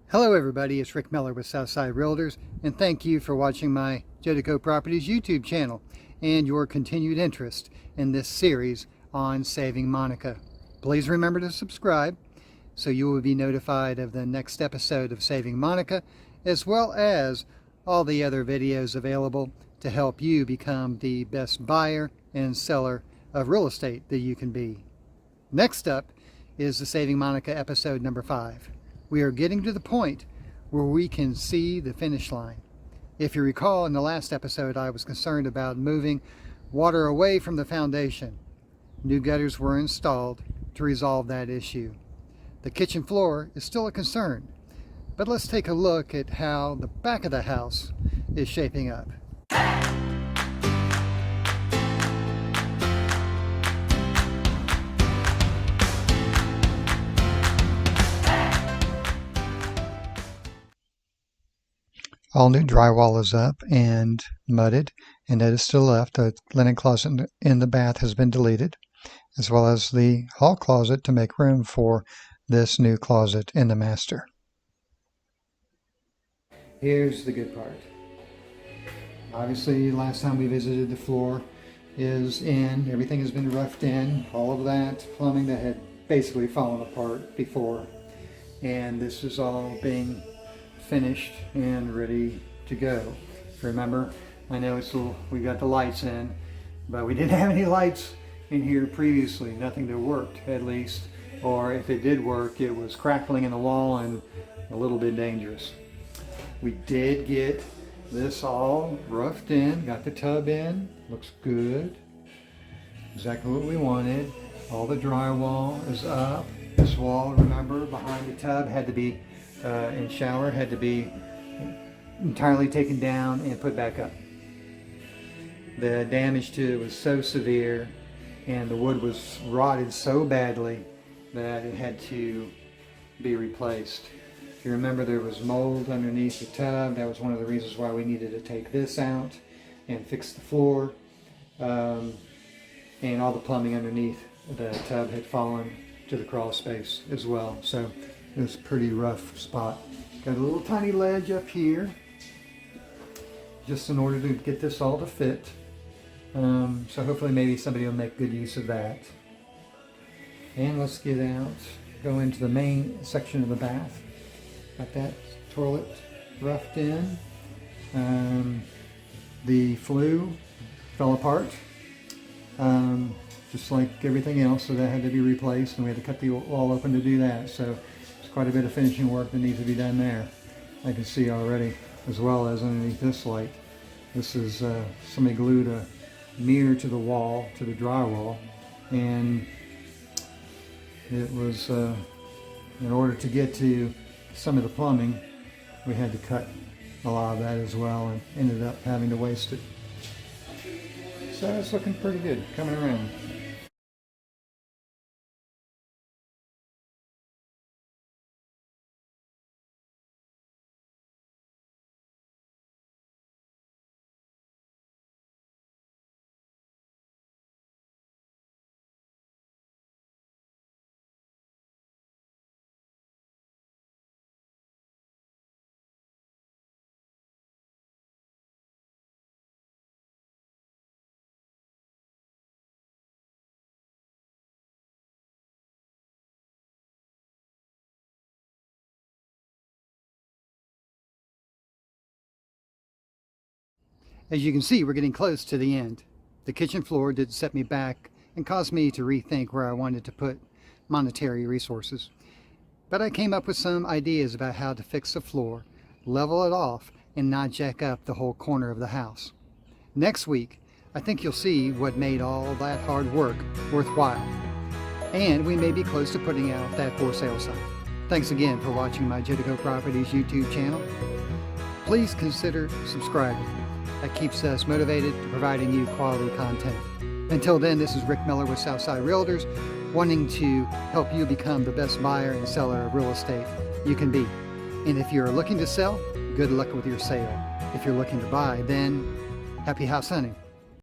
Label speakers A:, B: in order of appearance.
A: Hello everybody, it's Ric Miller with Southside Realtors, and thank you for watching my Jodeco Properties YouTube channel and your continued interest in this series on Saving Monica. Please remember to subscribe so you will be notified of the next episode of Saving Monica, as well as all the other videos available to help you become the best buyer and seller of real estate that you can be. Next up is the Saving Monica episode number 5. We are getting to the point where we can see the finish line. If you recall, in the last episode, I was concerned about moving water away from the foundation. New gutters were installed to resolve that issue. The kitchen floor is still a concern, but let's take a look at how the back of the house is shaping up. All new drywall is up and mudded, and that is still left. The linen closet in the bath has been deleted, as well as the hall closet to make room for this new closet in the master. Here's the good part. Obviously, last time we visited, the floor is in. Everything has been roughed in. All of that plumbing that had basically fallen apart before. And this is all being finished and ready to go. Remember, I know we got the lights in, but we didn't have any lights in here previously. Nothing that worked, at least, or if it did work, it was crackling in the wall and a little bit dangerous. We did get this all roughed in, got the tub in, looks good, exactly what we wanted. All the drywall is up. This wall, remember, behind the tub had to be and shower had to be entirely taken down and put back up. The damage to it was so severe and the wood was rotted so badly that it had to be replaced. If you remember, there was mold underneath the tub. That was one of the reasons why we needed to take this out and fix the floor, and all the plumbing underneath the tub had fallen to the crawl space as well. So it was a pretty rough spot. Got a little tiny ledge up here, just in order to get this all to fit. So hopefully maybe somebody will make good use of that. And let's get out, go into the main section of the bath. Got that toilet roughed in. The flue fell apart, just like everything else, so that had to be replaced, and we had to cut the wall open to do that. So quite a bit of finishing work that needs to be done there. I can see already, as well as underneath this light. This is somebody glued a mirror to the wall, to the drywall, and it was in order to get to some of the plumbing, we had to cut a lot of that as well, and ended up having to waste it. So it's looking pretty good coming around. As you can see, we're getting close to the end. The kitchen floor did set me back and caused me to rethink where I wanted to put monetary resources. But I came up with some ideas about how to fix the floor, level it off, and not jack up the whole corner of the house. Next week, I think you'll see what made all that hard work worthwhile. And we may be close to putting out that for sale sign. Thanks again for watching my Jodeco Properties YouTube channel. Please consider subscribing. That keeps us motivated to providing you quality content. Until then, this is Ric Miller with Southside Realtors, wanting to help you become the best buyer and seller of real estate you can be. And if you're looking to sell, good luck with your sale. If you're looking to buy, then happy house hunting.